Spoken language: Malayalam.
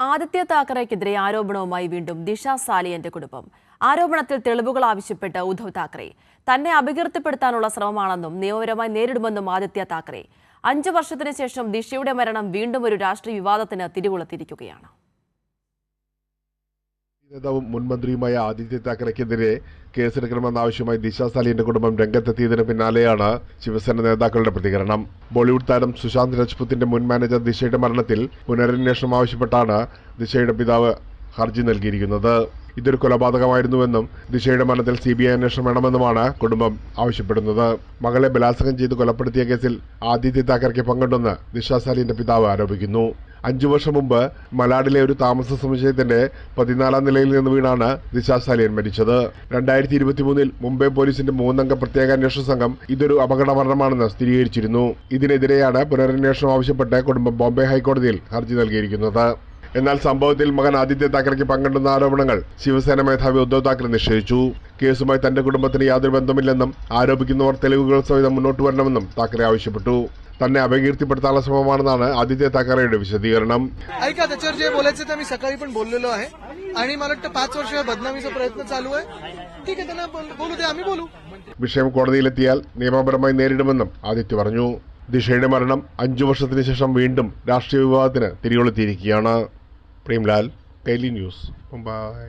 ആദിത്യ താക്കറെക്കെതിരെ ആരോപണവുമായി വീണ്ടും ദിശ സാലിയന്റെ കുടുംബം. ആരോപണത്തിൽ തെളിവുകൾ ആവശ്യപ്പെട്ട് ഉദ്ധവ് താക്കറെ തന്നെ അപകീർത്തിപ്പെടുത്താനുള്ള ശ്രമമാണെന്നും നിയമപരമായി നേരിടുമെന്നും ആദിത്യ താക്കറെ. 5 വർഷത്തിന് ശേഷം ദിശയുടെ മരണം വീണ്ടും ഒരു രാഷ്ട്രീയ വിവാദത്തിന് തിരികൊളുത്തിയിരിക്കുകയാണ്. നേതാവും മുൻ മന്ത്രിയുമായ ആദിത്യ താക്കറെക്കെതിരെ കേസെടുക്കണമെന്നാവശ്യമായി ദിശ സാലിയന്റെ കുടുംബം രംഗത്തെത്തിയതിന് പിന്നാലെയാണ് ശിവസേന നേതാക്കളുടെ പ്രതികരണം. ബോളിവുഡ് താരം സുശാന്ത് രജ്പുത്തിന്റെ മുൻ മാനേജർ ദിശയുടെ മരണത്തിൽ പുനരന്വേഷണം ആവശ്യപ്പെട്ടാണ് ദിശയുടെ പിതാവ് ഹർജി നൽകിയിരിക്കുന്നത്. ഇതൊരു കൊലപാതകമായിരുന്നുവെന്നും ദിശയുടെ മരണത്തിൽ CBI അന്വേഷണം വേണമെന്നുമാണ് കുടുംബം ആവശ്യപ്പെടുന്നത്. മകളെ ബലാത്സംഗം ചെയ്ത് കൊലപ്പെടുത്തിയ കേസിൽ ആദിത്യ താക്കറെക്ക് പങ്കുണ്ടെന്ന് ദിശ സാലിയന്റെ പിതാവ് ആരോപിക്കുന്നു. 5 വർഷം മുമ്പ് മലാഡിലെ ഒരു താമസ സമുച്ചയത്തിന്റെ 14ാം നിലയിൽ നിന്ന് വീണാണ് ദിശ സാലിയൻ മരിച്ചത്. 2023 മുംബൈ പോലീസിന്റെ 3-അംഗ പ്രത്യേക അന്വേഷണ സംഘം ഇതൊരു അപകട മരണമാണെന്ന് സ്ഥിരീകരിച്ചിരുന്നു. ഇതിനെതിരെയാണ് പുനരന്വേഷണം ആവശ്യപ്പെട്ട് കുടുംബം ബോംബെ ഹൈക്കോടതിയിൽ ഹർജി നൽകിയിരിക്കുന്നത്. എന്നാൽ സംഭവത്തിൽ മകൻ ആദിത്യ താക്കറെക്ക് പങ്കുണ്ടെന്ന ആരോപണങ്ങൾ ശിവസേന മേധാവി ഉദ്ധവ് താക്കറെ നിഷേധിച്ചു. കേസുമായി തന്റെ കുടുംബത്തിന് യാതൊരു ബന്ധമില്ലെന്നും ആരോപിക്കുന്നവർ തെളിവുകൾ സഹിതം മുന്നോട്ട് വരണമെന്നും താക്കറെ ആവശ്യപ്പെട്ടു. തന്നെ അപകീർത്തിപ്പെടുത്താനുള്ള ശ്രമമാണെന്നാണ് ആദിത്യ താക്കറെയുടെ വിശദീകരണം. सकाळी पण बोललेलो आहे आणि मला वाटतं 5 वर्ष बदनामीचा प्रयत्न चालू आहे. ठीक आहे, त्यांना बोलू दे, आम्ही बोलू. വിഷയം കോടതിയിലെത്തിയാൽ നിയമപരമായി നേരിടുമെന്നും ആദിത്യ പറഞ്ഞു. ദിശയുടെ മരണം 5 വർഷത്തിന് ശേഷം വീണ്ടും രാഷ്ട്രീയ വിവാദത്തിന് തിരികൊളുത്തിയിരിക്കുകയാണ്. പ്രേംലാൽ, കൈലി ന്യൂസ്, മുംബൈ.